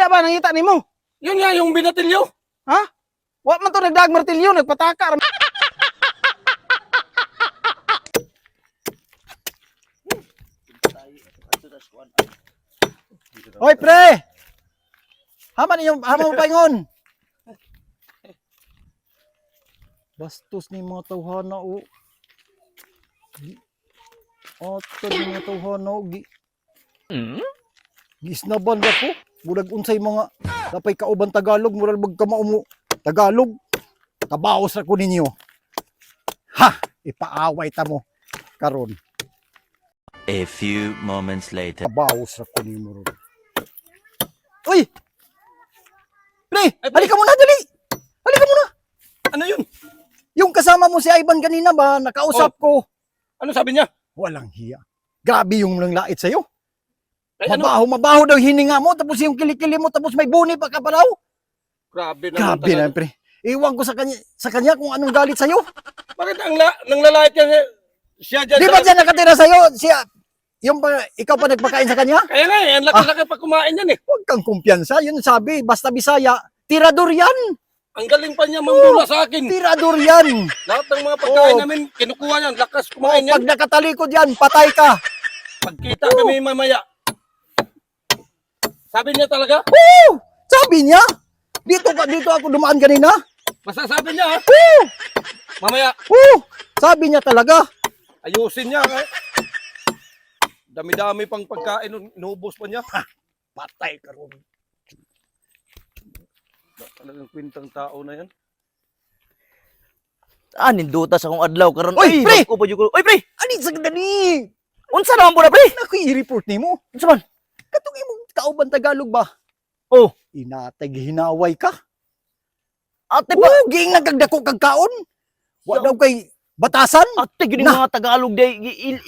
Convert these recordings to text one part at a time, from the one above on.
Bisaya ba nangita nimo? Yun nga, yung binatilyo. Ha? Wa man to nagdag martilyo, nagpataka. Hoy, pre! Hama mo paingon. Bastos ni mga tawhana o. Oto ni mga tawhana o. Gisnaban ba ko? Murag unsay mga dapay kauban Tagalog, murag magkamaumo Tagalog. Kabaos ra ko ninyo. Ha! Ipaaway ta mo karon. A few moments later. Kabaos ra ko ninyo ron. Uy! Pre! Halika muna, dali! Halika muna! Ano yun? Yung kasama mo si Ivan kanina ba, nakausap ko. Ano sabi niya? Walang hiya. Grabe yung nanglait sa'yo. Ay, ano? Mabaho daw hininga mo, tapos yung kilikili mo, tapos may buni pa ka pa daw. Grabe naman Grabe talaga. na, pre. Iwan ko sa kanya kung anong galit sa'yo. Bakit nanglalait ka siya dyan? Di ba dyan nakatira sa'yo? Ikaw pa nagpakain sa kanya? Kaya nga ang laki-laki pa kumain yan eh. Huwag kang kumpiyansa. Yun sabi, basta Bisaya, tirador yan. Ang galing pa niya mangmula sa akin. Tirador yan. Lahat ng mga pagkain Oo. namin, kinukuha niyan. Lakas kumain yan. Pag nakatalikod yan, patay ka. Pagkita kami mamaya. Sabi niya talaga? Oo! Sabi niya. Dito ako dumaan kanina. Masasabi niya ha? Oo! Mamaya, Oo! Sabi niya talaga. ayusin niya. Dami-dami pang pagkain, inubos pa niya. Patay ka ron. Talagang kwintang tao na yan. Ninduta sa akong adlaw karon. Oy, pre! Ko pa jud ko. Oy, pre! Ani sa gani? Unsa naman po na, pre? Naku, i-report nimo. Unsa man? Katong imong kauban Tagalog ba? Oh, Inatay hinaway ka. ate pa. Oo, giing nagdagdako kag kaon. Wa daw kay batasan. Ate gini mga Tagalog day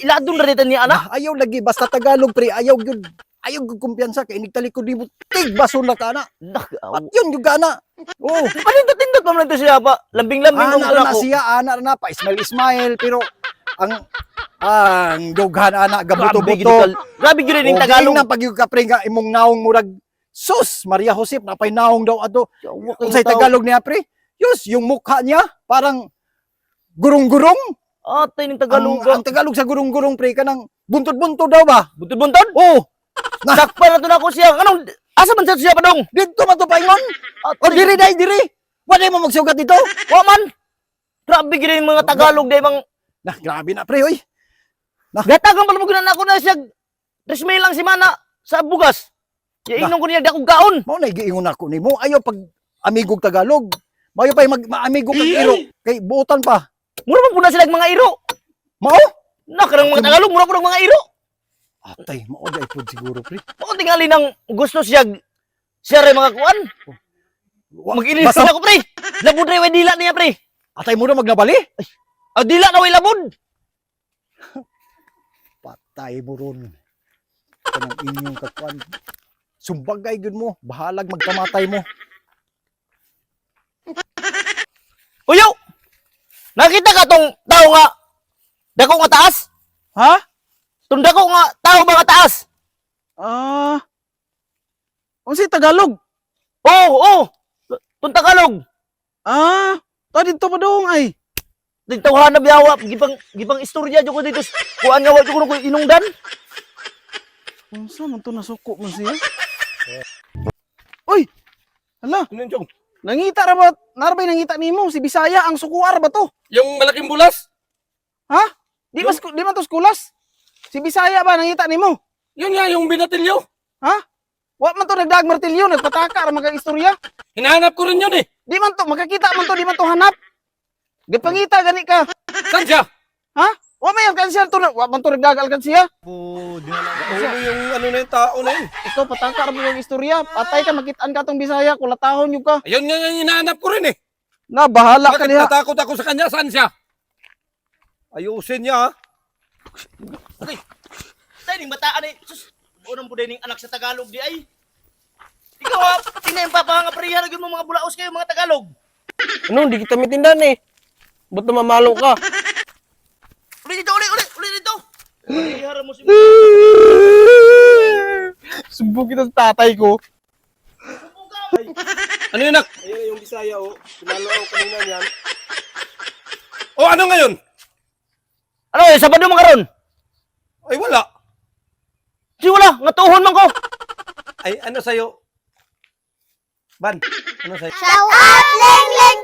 iladon na rito niya ana. Ayaw lagi basta Tagalog pre, ayaw gyud. Ayaw gyud kumpiyansa kay inigtalikod nimo. Tig bason na kana. At yun gyud kana. Oh, Palindot-indot pa man ito siya pa. Lambing-lambing ana kung na ko. siya, ana na pa Ismail pero ang dughan ana gabuto-buto. Grabe gini ning Tagalog Tagalog. na pag yung kapre nga imong naong murag sus Maria Josep napay naong daw ato. Unsay Tagalog niya pre? Yus, yung mukha niya parang gurong-gurong. Ate ning Tagalog. Ang Tagalog sa gurong-gurong pre kanang buntod-buntod daw ba? Buntod-buntod. Oh, Sakpa na to na ko siya. Anong asa man siya pa dong? dito man to paingon. Ate, O diri dai diri. Wala mo magsugat dito. wa man. Grabe gini mga Tagalog day mang Nah, grabe na pre oy. gatagan pala mo ginan ako na siya. Resmay lang si mana sa bugas. Ya inom ko niya di akong gaon. Mao na giingon ako nimo. Ayo pag amigog Tagalog. Mayo pa maamigo kag iro kay buotan pa. Mura man po na sila mga iro. Mao? Nakarang mga Tagalog, mura po ng mga iro. Atay, mao dai pud siguro pre. Ako tingali ng gusto siya rin mga kuan. Mag-ilis Basta- ako, pre. Labod rin, dila niya, pre. Atay mo na magnabali? Dila na, way labod. Patay mo ron. Kanang inyong kakuan. Sumbagay gud mo, bahalag magkamatay mo. Uyo! Nakita ka tong tao nga, dako nga taas? Ha? Tong dako nga, tao ba nga taas? Unsay Tagalog? Oo. Tong Tagalog. Ta dito pa dong ay. Ditohan na biyawa, gipang istorya dyan ko dito. Kuan nga, wala ko inungdan. Unsa man to nasuko man siya? Uy! Hala, Ano yun, Chong? nangita ra ba? Narbay nangita nimo si Bisaya ang sukuar ba to? Yung malaking bulas? Ha? Di man to skulas? Si Bisaya ba nangita nimo? Yun nga, yung binatilyo. Ha? Wa man to nagdag martilyo, nagpataka ra mga istorya. Hinahanap ko rin yun eh. Di man to makakita man to, di man to hanap. Gipangita gani ka. Saan siya? Ha? Wa may alkansya to, wa man to nagdag alkansya. Ulo yung ano na yung tao na yun. Ito pataka ra mga istorya. Patay ka makitaan ka tong Bisaya, kulatahon yung ka. Ayun nga yung hinahanap ko rin eh. Na bahala ka Bakit niya. natakot ako sa kanya? Saan siya? Ayusin niya ha. Tayo ning bataan eh. Sus, unang po ning anak sa Tagalog di ay. Ikaw ha, tinayang papanga priya mo mga bulaos kayo mga Tagalog. Ano, di kita mitindan eh. Ba't namamalo ka? Uli dito. Prihara mo si Sumbong kita sa tatay ko. Ano yun, nak? Ayun yung Bisaya, oh. Pinalo ako kanina niyan. O, ano ngayon? Ano eh, Sabado man karon? Ay, wala. Si wala, ngatuhon man ko. Ay, ano sa'yo? Ban, ano sa'yo? Shout out, Leng Leng